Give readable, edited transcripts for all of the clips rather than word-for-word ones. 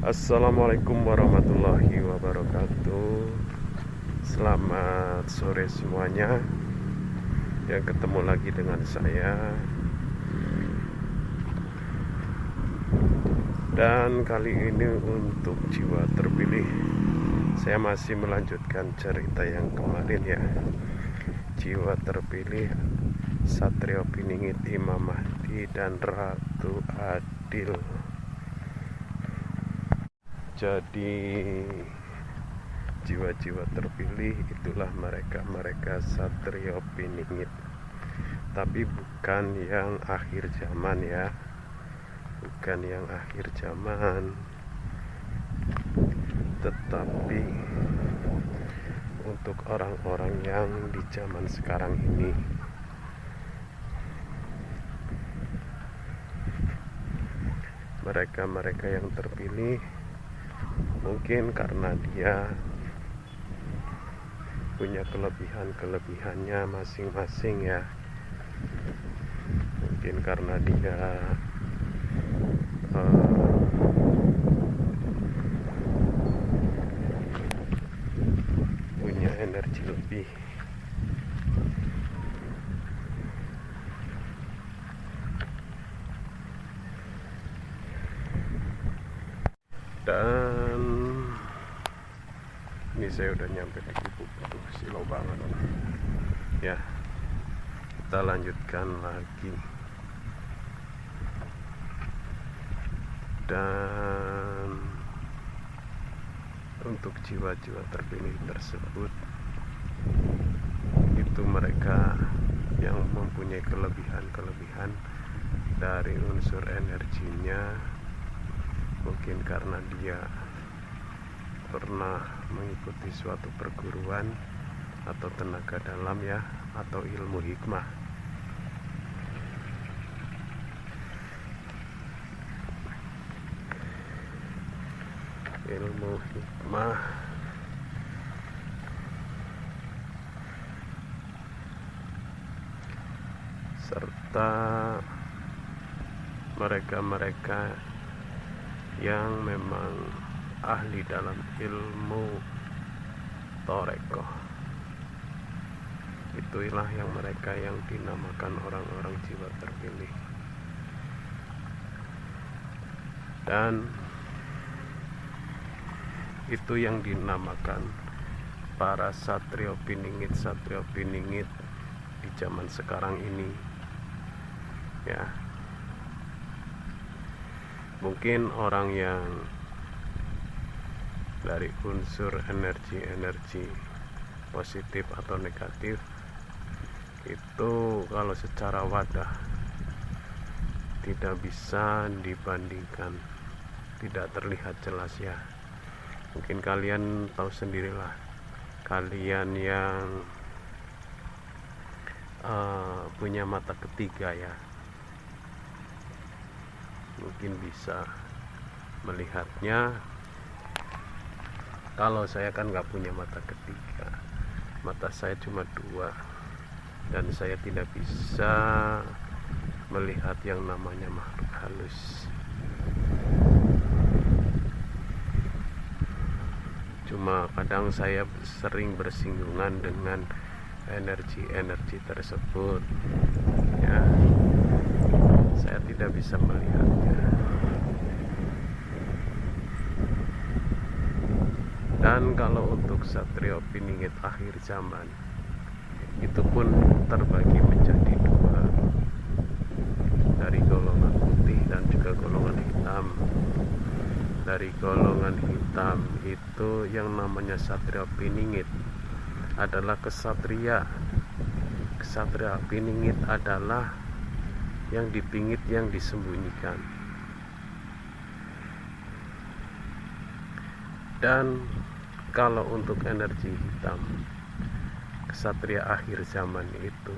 Assalamualaikum warahmatullahi wabarakatuh. Selamat sore semuanya. Yang ketemu lagi dengan saya. Dan kali ini untuk jiwa terpilih, saya masih melanjutkan cerita yang kemarin ya. Jiwa terpilih Satrio Piningit, Imam Mahdi, dan Ratu Adil. Jadi jiwa-jiwa terpilih itulah mereka Satrio Piningit, tapi bukan yang akhir zaman ya, bukan yang akhir zaman, tetapi untuk orang-orang yang di zaman sekarang ini. Mereka yang terpilih mungkin karena dia punya kelebihannya masing-masing ya. Mungkin karena dia punya energi lebih. Dan ini saya udah nyampe di Gubuk. Silau banget ya. Kita lanjutkan lagi. Dan untuk jiwa-jiwa terpilih tersebut, itu mereka yang mempunyai kelebihan dari unsur energinya. Mungkin karena dia pernah mengikuti suatu perguruan atau tenaga dalam ya, atau ilmu hikmah. Ilmu hikmah serta mereka yang memang ahli dalam ilmu torekoh. Itulah yang mereka yang dinamakan orang-orang jiwa terpilih. Dan itu yang dinamakan para Satrio Piningit di zaman sekarang ini ya. Mungkin orang yang dari unsur energi positif atau negatif itu kalau secara wadah tidak bisa dibandingkan, tidak terlihat jelas ya. Mungkin kalian tahu sendirilah, kalian yang punya mata ketiga ya, mungkin bisa melihatnya. Kalau saya kan nggak punya mata ketiga, mata saya cuma dua, dan saya tidak bisa melihat yang namanya makhluk halus. Cuma kadang saya sering bersinggungan dengan energi tersebut ya. Saya tidak bisa melihatnya. Dan kalau untuk Satrio Piningit akhir zaman, itu pun terbagi menjadi dua, dari golongan putih dan juga golongan hitam. Dari golongan hitam itu yang namanya Satrio Piningit adalah kesatria. Kesatria Piningit adalah yang dipingit, yang disembunyikan. Dan kalau untuk energi hitam, kesatria akhir zaman itu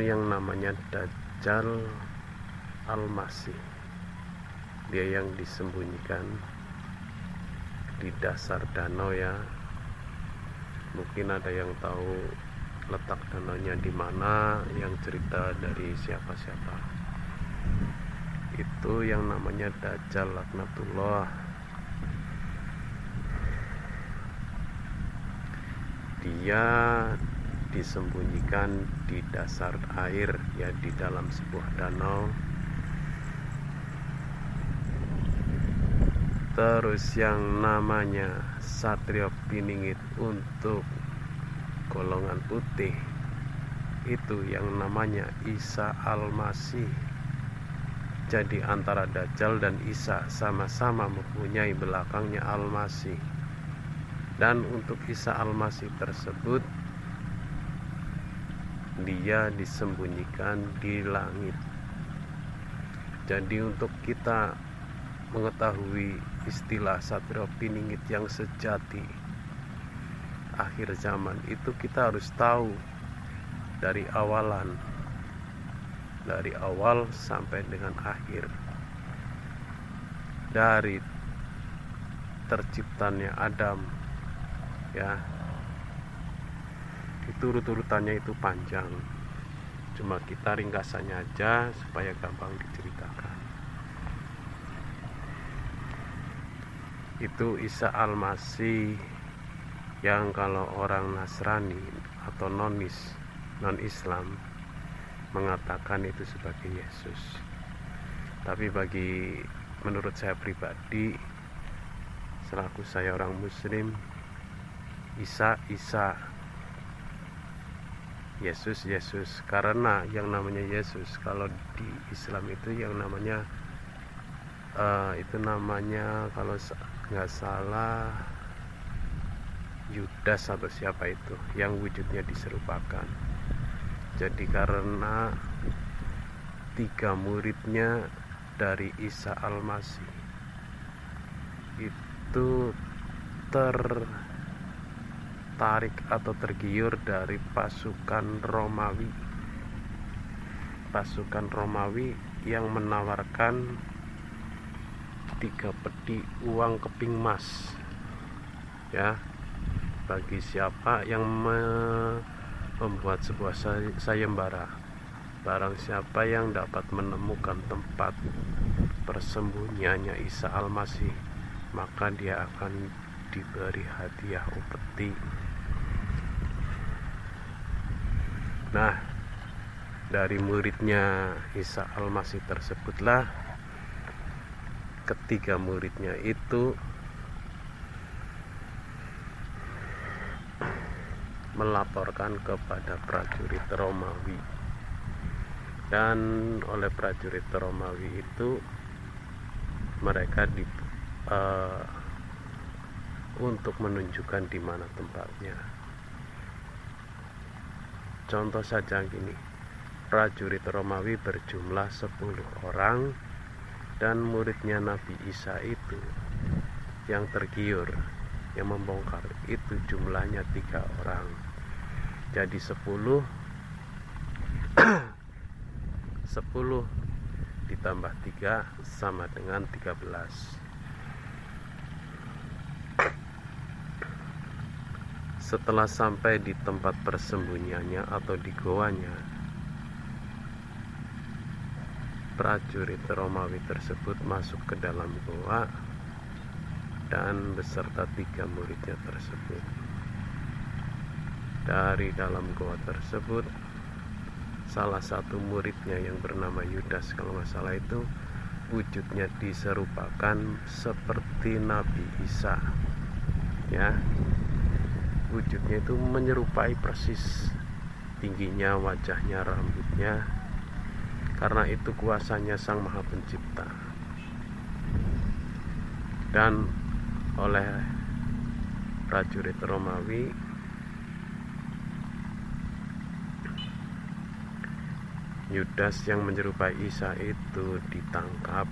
yang namanya Dajjal Al-Masih. Dia yang disembunyikan di dasar danau ya. Mungkin ada yang tahu letak danaunya di mana, yang cerita dari siapa-siapa. itu yang namanya Dajjal laknatullah. Dia disembunyikan di dasar air, ya, di dalam sebuah danau. Terus yang namanya Satrio Piningit untuk golongan putih itu yang namanya Isa Al-Masih. Jadi antara Dajjal dan Isa sama-sama mempunyai belakangnya Al-Masih. Dan untuk Isa Al-Masih tersebut, dia disembunyikan di langit. Jadi untuk kita mengetahui istilah Satrio Piningit yang sejati akhir zaman itu, kita harus tahu dari awal sampai dengan akhir, dari terciptanya Adam, ya, itu urutannya itu panjang, cuma kita ringkasannya aja supaya gampang diceritakan. Itu Isa Al-Masih yang kalau orang Nasrani atau non-Islam mengatakan itu sebagai Yesus. Tapi menurut saya pribadi, selaku saya orang Muslim, Isa, Yesus. Karena yang namanya Yesus kalau di Islam itu yang namanya itu namanya kalau nggak salah Yudas atau siapa itu, yang wujudnya diserupakan. Jadi karena 3 muridnya dari Isa Al-Masih itu tertarik atau tergiur dari pasukan Romawi yang menawarkan 3 peti uang keping emas, ya, bagi siapa yang membuat sebuah sayembara. Barang siapa yang dapat menemukan tempat persembunyiannya Isa Al-Masih, maka dia akan diberi hadiah upeti. Nah, dari muridnya Isa Al-Masih tersebutlah ketiga muridnya itu melaporkan kepada prajurit Romawi, dan oleh prajurit Romawi itu mereka untuk menunjukkan di mana tempatnya. Contoh saja gini, prajurit Romawi berjumlah 10 orang, dan muridnya Nabi Isa itu yang tergiur, yang membongkar itu jumlahnya 3 orang. Jadi 10 ditambah 3 sama dengan 13. Setelah sampai di tempat persembunyiannya atau di goanya, prajurit Romawi tersebut masuk ke dalam goa dan beserta 3 muridnya tersebut. Dari dalam goa tersebut, salah satu muridnya yang bernama Yudas kalau nggak salah itu wujudnya diserupakan seperti Nabi Isa, ya, wujudnya itu menyerupai persis, tingginya, wajahnya, rambutnya, karena itu kuasanya Sang Maha Pencipta. Dan oleh prajurit Romawi, Yudas yang menyerupai Isa itu ditangkap,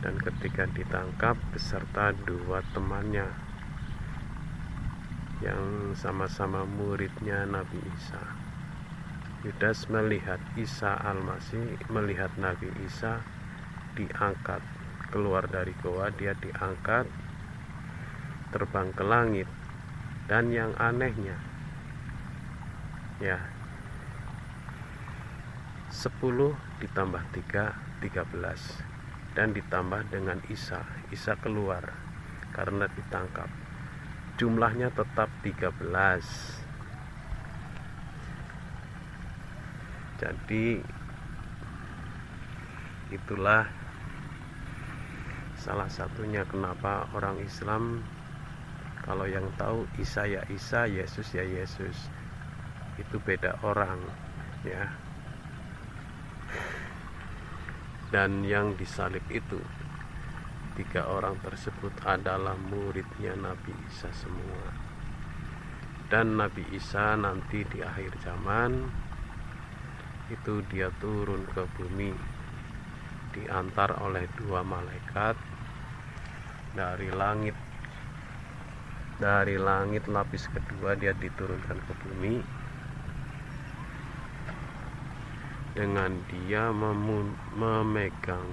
dan ketika ditangkap beserta 2 temannya yang sama-sama muridnya Nabi Isa. Yudas melihat Isa Al-Masih, melihat Nabi Isa diangkat keluar dari goa, dia diangkat terbang ke langit. Dan yang anehnya, ya, 10 ditambah 3 13 dan ditambah dengan Isa keluar karena ditangkap, jumlahnya tetap 13. Jadi itulah salah satunya kenapa orang Islam kalau yang tahu Isa ya Isa, Yesus ya Yesus, itu beda orang ya. Dan yang disalib itu 3 orang tersebut adalah muridnya Nabi Isa semua. Dan Nabi Isa nanti di akhir zaman itu dia turun ke bumi, diantar oleh 2 malaikat dari langit. Dari langit lapis kedua dia diturunkan ke bumi dengan dia memegang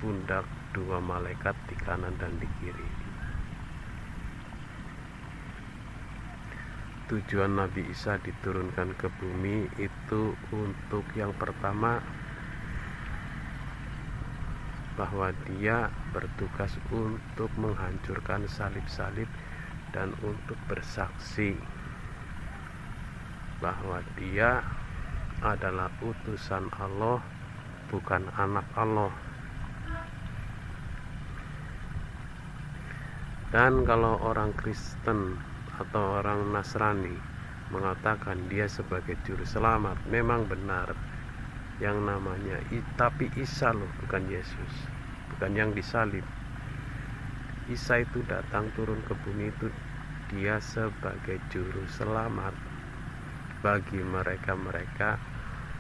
pundak 2 malaikat di kanan dan di kiri. Tujuan Nabi Isa diturunkan ke bumi itu untuk yang pertama, bahwa dia bertugas untuk menghancurkan salib-salib dan untuk bersaksi bahwa dia adalah utusan Allah, bukan anak Allah. Dan kalau orang Kristen atau orang Nasrani mengatakan dia sebagai juru selamat, memang benar yang namanya tapi Isa loh, bukan Yesus, bukan yang disalib. Isa itu datang turun ke bumi itu dia sebagai juru selamat bagi mereka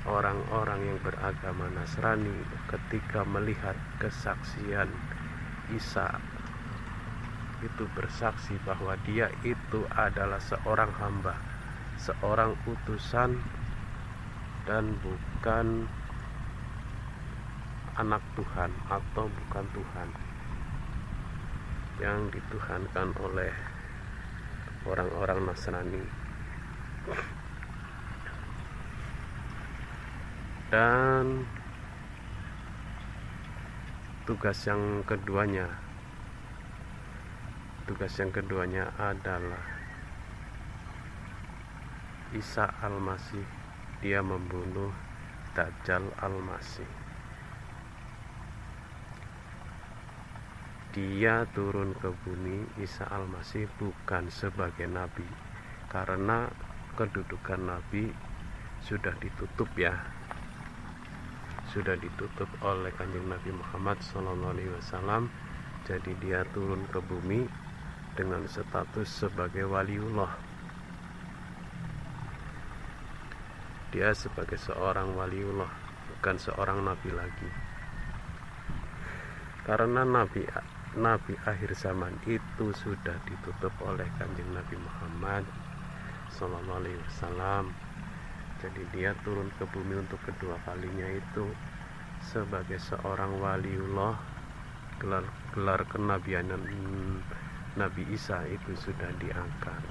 orang-orang yang beragama Nasrani. Ketika melihat kesaksian Isa itu bersaksi bahwa dia itu adalah seorang hamba, seorang utusan, dan bukan anak Tuhan atau bukan Tuhan yang dituhankan oleh orang-orang Nasrani. Dan tugas yang keduanya adalah Isa Al-Masih. Dia membunuh Dajjal Al-Masih. Dia turun ke bumi, Isa Al-Masih, bukan sebagai nabi, karena kedudukan nabi sudah ditutup ya, sudah ditutup oleh Kanjeng Nabi Muhammad SAW. Jadi dia turun ke bumi dengan status sebagai waliullah. Dia sebagai seorang waliullah, bukan seorang nabi lagi. Karena nabi akhir zaman itu sudah ditutup oleh Kanjeng Nabi Muhammad SAW. Jadi dia turun ke bumi untuk kedua kalinya itu sebagai seorang waliullah. Gelar kenabian Nabi Isa itu sudah diangkat.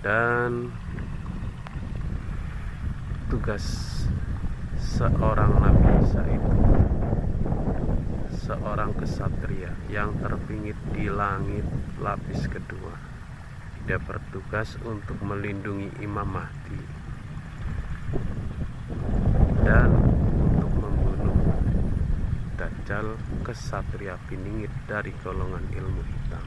Dan tugas seorang Nabi Isa itu seorang kesatria yang terpingit di langit lapis kedua. Dia bertugas untuk melindungi Imam Mahdi dan untuk membunuh Dajjal, kesatria piningit dari golongan ilmu hitam.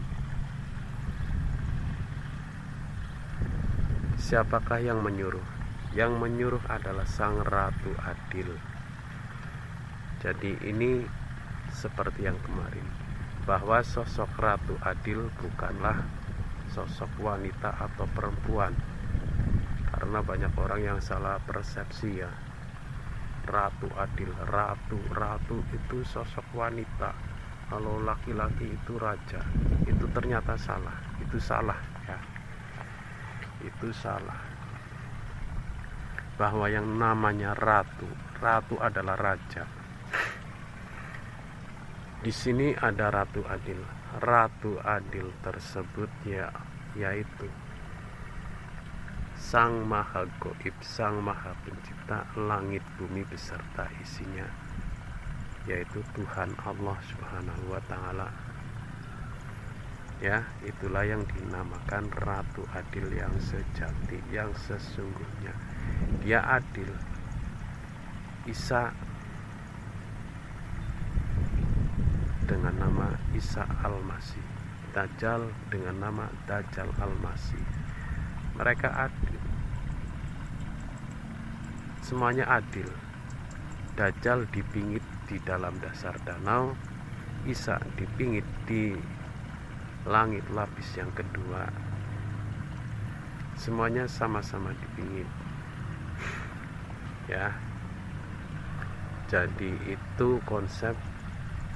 Siapakah yang menyuruh? Yang menyuruh adalah Sang Ratu Adil. Jadi ini seperti yang kemarin, bahwa sosok Ratu Adil bukanlah sosok wanita atau perempuan, karena banyak orang yang salah persepsi ya. Ratu Adil, ratu itu sosok wanita, kalau laki-laki itu raja. Itu ternyata salah, itu salah ya, itu salah. Bahwa yang namanya ratu adalah raja. Di sini ada Ratu Adil. Ratu Adil tersebut yaitu Sang Maha Goib, Sang Maha Pencipta langit bumi beserta isinya, yaitu Tuhan Allah Subhanahu wa Ta'ala. Ya, itulah yang dinamakan Ratu Adil yang sejati, yang sesungguhnya. Dia adil. Isa dengan nama Isa Al-Masih, Dajjal dengan nama Dajjal Al-Masih. Mereka adil, semuanya adil. Dajjal dipingit di dalam dasar danau, Isa dipingit di langit lapis yang kedua. Semuanya sama-sama dipingit. Ya, jadi itu konsep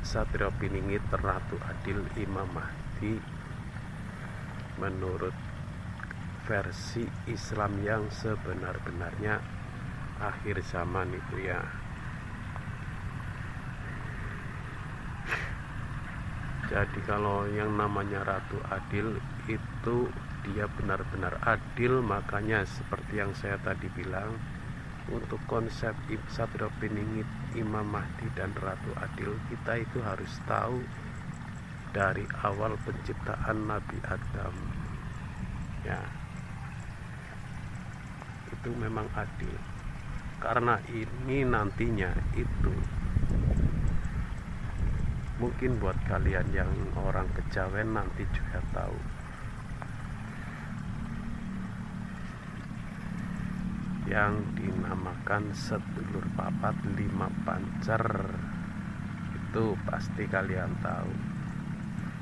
Satrio Piningit Ratu Adil Imam Mahdi menurut versi Islam yang sebenar-benarnya akhir zaman itu ya. Jadi kalau yang namanya Ratu Adil itu dia benar-benar adil, makanya seperti yang saya tadi bilang, untuk konsep Satrio Piningit, Imam Mahdi dan Ratu Adil, kita itu harus tahu dari awal penciptaan Nabi Adam. Ya, itu memang adil. Karena ini nantinya itu mungkin buat kalian yang orang kejawen nanti juga tahu. Yang dinamakan sedulur papat lima pancer, itu pasti kalian tahu.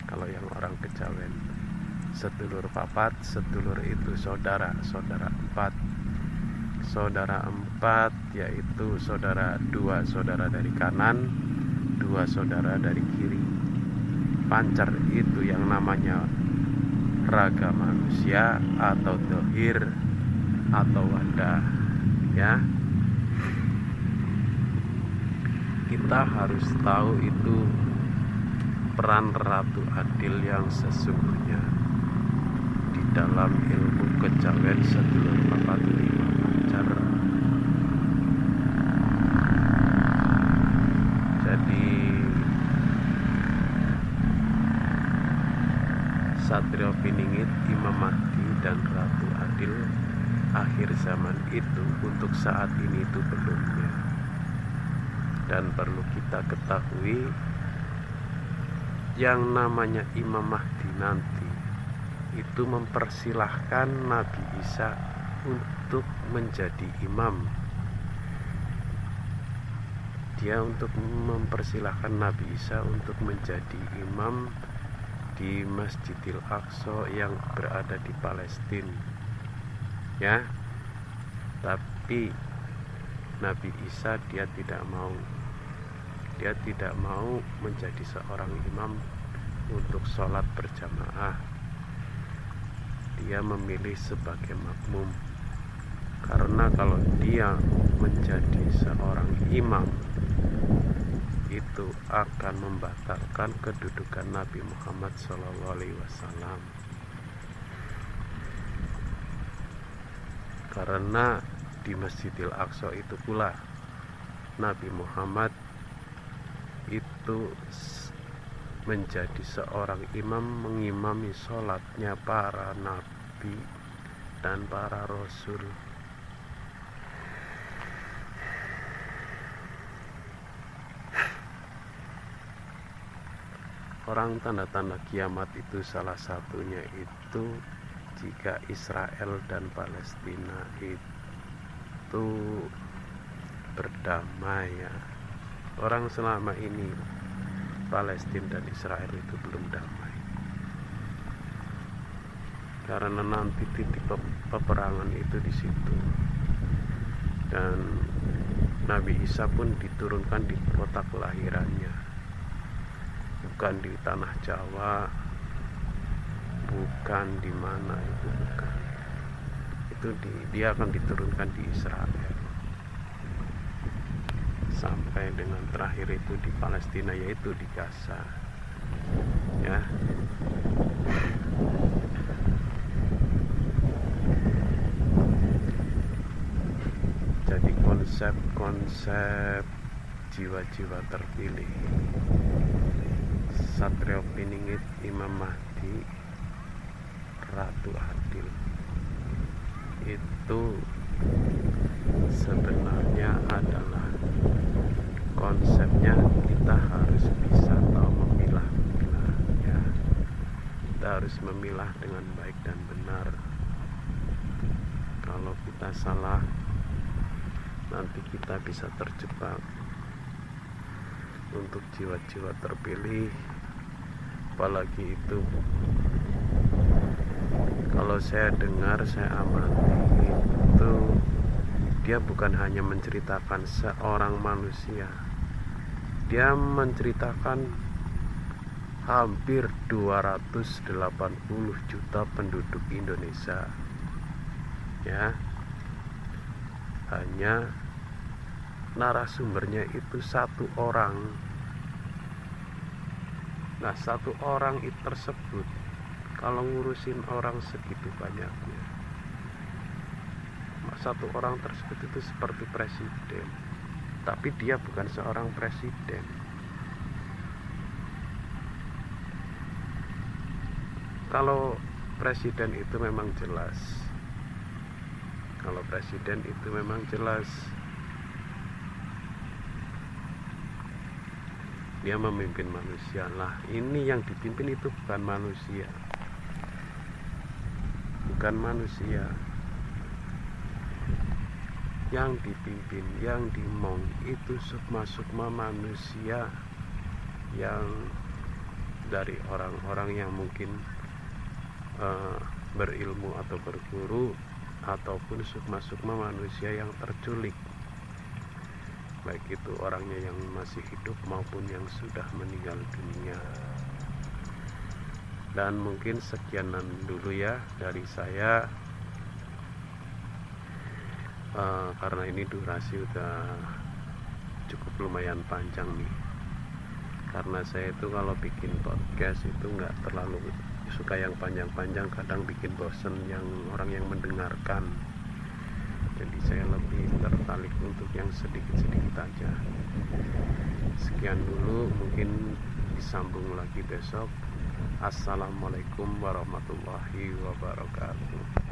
Kalau yang orang kejawen, sedulur papat, sedulur itu saudara, saudara empat. Saudara empat yaitu dua saudara dari kanan, dua saudara dari kiri. Pancer itu yang namanya raga manusia atau dohir atau wadah. Ya, kita harus tahu itu peran Ratu Adil yang sesungguhnya di dalam ilmu kejawen sedulur papat lima pancer. Jadi Satrio Piningit, Imam Mahdi dan Ratu Adil akhir zaman itu untuk saat ini itu belumnya. Dan perlu kita ketahui, yang namanya Imam Mahdi nanti itu mempersilahkan Nabi Isa untuk menjadi imam. Dia untuk mempersilahkan Nabi Isa untuk menjadi imam di Masjidil Aqsa yang berada di Palestina. Ya, tapi Nabi Isa dia tidak mau menjadi seorang imam untuk sholat berjamaah. Dia memilih sebagai makmum, karena kalau dia menjadi seorang imam itu akan membatalkan kedudukan Nabi Muhammad SAW. Karena di Masjidil Aqsa itu pula Nabi Muhammad itu menjadi seorang imam, mengimami sholatnya para nabi dan para rasul. Orang tanda-tanda kiamat itu salah satunya itu jika Israel dan Palestina itu berdamai ya. Orang selama ini Palestina dan Israel itu belum damai, karena nanti titik peperangan itu di situ. Dan Nabi Isa pun diturunkan di kota kelahirannya, bukan di tanah Jawa, bukan di mana itu, bukan. Itu dia akan diturunkan di Israel sampai dengan terakhir itu di Palestina, yaitu di Gaza. Ya, konsep jiwa-jiwa terpilih Satrio Piningit, Imam Mahdi, Ratu Adil. Itu sebenarnya adalah konsepnya kita harus bisa tahu memilah-milah ya. Kita harus memilah dengan baik dan benar. Kalau kita salah, nanti kita bisa terjebak. Untuk jiwa-jiwa terpilih, apalagi itu, kalau saya dengar, saya amati, itu dia bukan hanya menceritakan seorang manusia, dia menceritakan hampir 280 juta penduduk Indonesia ya. Hanya narasumbernya itu satu orang. Nah, satu orang itu tersebut kalau ngurusin orang segitu banyaknya, satu orang tersebut itu seperti presiden, tapi dia bukan seorang presiden. Kalau presiden itu memang jelas, dia memimpin manusia. Lah, ini yang dipimpin itu bukan manusia. Yang dipimpin, yang dimong itu sukma-sukma manusia, yang dari orang-orang yang mungkin berilmu atau berguru, ataupun sukma-sukma manusia yang terculik, baik itu orangnya yang masih hidup maupun yang sudah meninggal dunia. Dan mungkin sekianan dulu ya dari saya, karena ini durasi udah cukup lumayan panjang nih. Karena saya itu kalau bikin podcast itu nggak terlalu suka yang panjang-panjang, kadang bikin bosen yang orang yang mendengarkan. Jadi saya lebih tertarik untuk yang sedikit-sedikit aja. Sekian dulu, mungkin disambung lagi besok. Assalamualaikum warahmatullahi wabarakatuh.